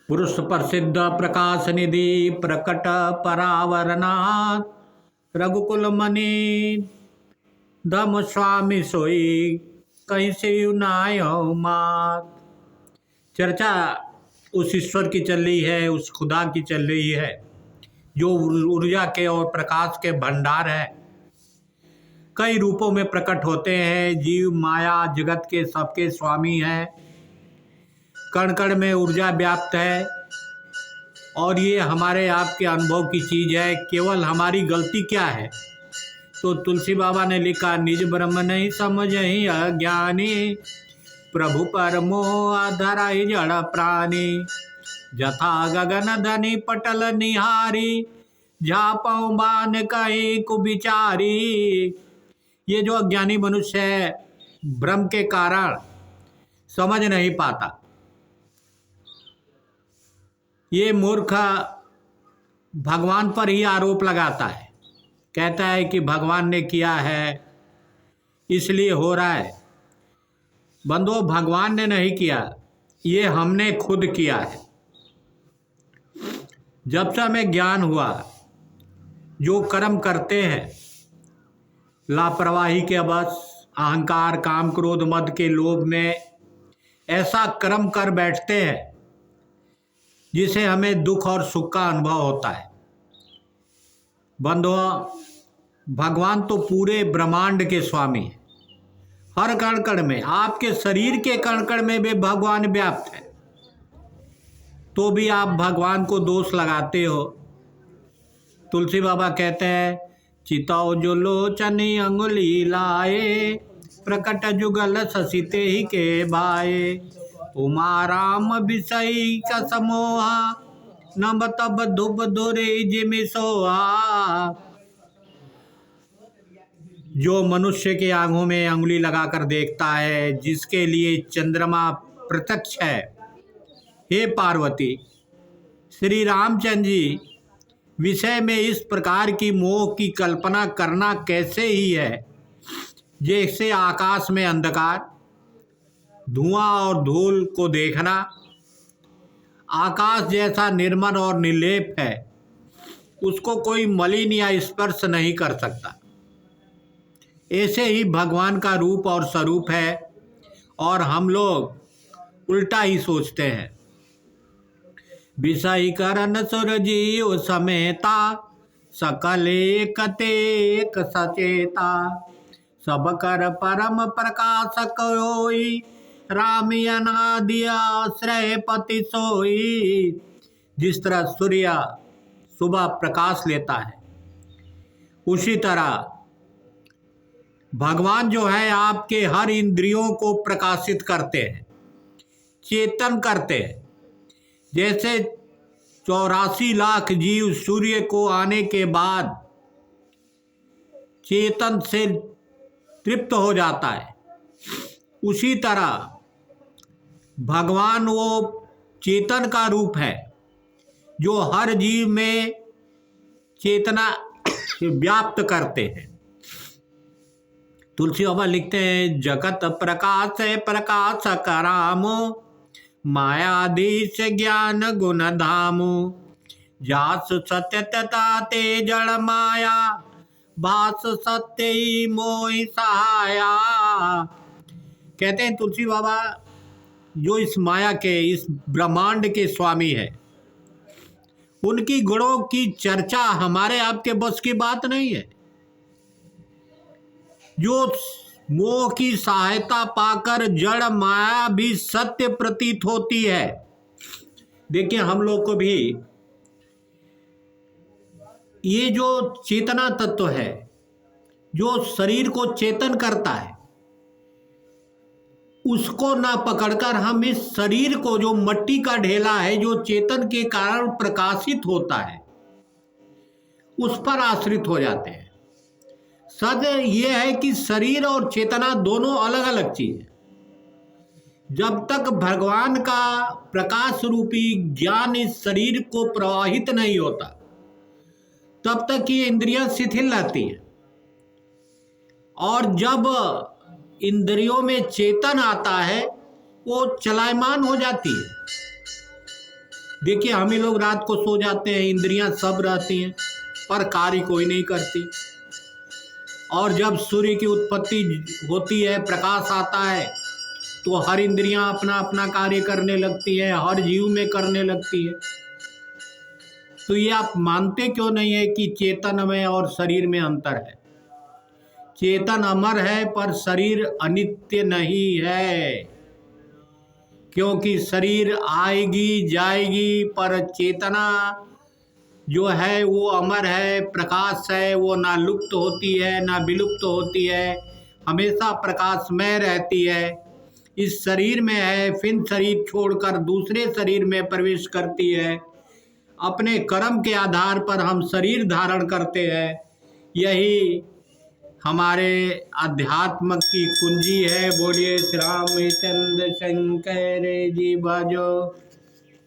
पुरुष प्रसिद्ध प्रकाश निधि प्रकट परावरनाथ रघुकुल मणि धम स्वामी सोई कहीं से यूनाय मात। चर्चा उस ईश्वर की चल रही है, उस खुदा की चल रही है जो ऊर्जा के और प्रकाश के भंडार है। कई रूपों में प्रकट होते हैं। जीव माया जगत के सबके स्वामी हैं। कण कण में ऊर्जा व्याप्त है और ये हमारे आपके अनुभव की चीज़ है। केवल हमारी गलती क्या है? तो तुलसी बाबा ने लिखा, निज ब्रह्म नहीं समझहि अज्ञानी, प्रभु पर मोह धरा जड़ प्राणी, जथा गगन धनी पटल निहारी, झापौ बान कहीं कुविचारी। ये जो अज्ञानी मनुष्य है भ्रम के कारण समझ नहीं पाता। ये मूर्ख भगवान पर ही आरोप लगाता है, कहता है कि भगवान ने किया है इसलिए हो रहा है। बंधुओं, भगवान ने नहीं किया, ये हमने खुद किया है। जब से हमें ज्ञान हुआ, जो कर्म करते हैं लापरवाही के बस, अहंकार, काम, क्रोध, मद के लोभ में ऐसा कर्म कर बैठते हैं जिसे हमें दुख और सुख का अनुभव होता है। बंधुओं, भगवान तो पूरे ब्रह्मांड के स्वामी हैं। हर कण कण में, आपके शरीर के कण कण में भी भगवान व्याप्त है, तो भी आप भगवान को दोष लगाते हो। तुलसी बाबा कहते हैं, चिताओ जो लोचनी अंगुली लाए, प्रकट जुगल ससिते ही के भाए, उमा राम विषयी का समोहा, नब तब धुप धुरे जिमि सोहा। जो मनुष्य के आंखों में अंगुली लगाकर देखता है, जिसके लिए चंद्रमा प्रत्यक्ष है, हे पार्वती, श्री रामचंद्र जी विषय में इस प्रकार की मोह की कल्पना करना कैसे ही है जैसे आकाश में अंधकार, धुआं और धूल को देखना। आकाश जैसा निर्मल और निर्लेप है, उसको कोई मलिन या स्पर्श नहीं कर सकता। ऐसे ही भगवान का रूप और स्वरूप है, और हम लोग उल्टा ही सोचते हैं। विषय करन सुर जीव समेता, सकल एक तेक सचेता, सब कर परम प्रकाशक होई, राम अनादि आश्रय पति सोई। जिस तरह सूर्य सुबह प्रकाश लेता है, उसी तरह भगवान जो है आपके हर इंद्रियों को प्रकाशित करते हैं, चेतन करते हैं। जैसे 84 लाख जीव सूर्य को आने के बाद चेतन से तृप्त हो जाता है, उसी तरह भगवान वो चेतन का रूप है जो हर जीव में चेतना व्याप्त करते हैं। तुलसी बाबा लिखते हैं, जगत प्रकाश है प्रकाश करामो, मायाधीश ज्ञान गुण धामो, जास सत्य तथा ते जड़ माया, भास सत्य ही मोहि सहाया। कहते हैं तुलसी बाबा, जो इस माया के, इस ब्रह्मांड के स्वामी है, उनकी गुणों की चर्चा हमारे आपके बस की बात नहीं है। जो मोह की सहायता पाकर जड़ माया भी सत्य प्रतीत होती है। देखिए, हम लोग को भी ये जो चेतना तत्व है, जो शरीर को चेतन करता है, उसको ना पकड़कर हम इस शरीर को, जो मट्टी का ढेला है, जो चेतन के कारण प्रकाशित होता है, उस पर आश्रित हो जाते हैं। सच ये है कि शरीर और चेतना दोनों अलग अलग चीज है। जब तक भगवान का प्रकाश रूपी ज्ञान इस शरीर को प्रवाहित नहीं होता, तब तक ये इंद्रियां शिथिल रहती हैं। और जब इंद्रियों में चेतन आता है, वो चलायमान हो जाती है। देखिए हम ही लोग रात को सो जाते हैं, इंद्रियां सब रहती हैं पर कार्य कोई नहीं करती। और जब सूर्य की उत्पत्ति होती है, प्रकाश आता है, तो हर इंद्रियां अपना अपना कार्य करने लगती है, हर जीव में करने लगती है। तो ये आप मानते क्यों नहीं है कि चेतन में और शरीर में अंतर है? चेतन अमर है पर शरीर अनित्य नहीं है, क्योंकि शरीर आएगी जाएगी पर चेतना जो है वो अमर है, प्रकाश है, वो ना लुप्त होती है ना विलुप्त होती है, हमेशा प्रकाशमय रहती है। इस शरीर में है, फिर शरीर छोड़कर दूसरे शरीर में प्रवेश करती है। अपने कर्म के आधार पर हम शरीर धारण करते हैं। यही हमारे अध्यात्म की कुंजी है। बोलिए श्री रामचंद्र शंकर जी भजो।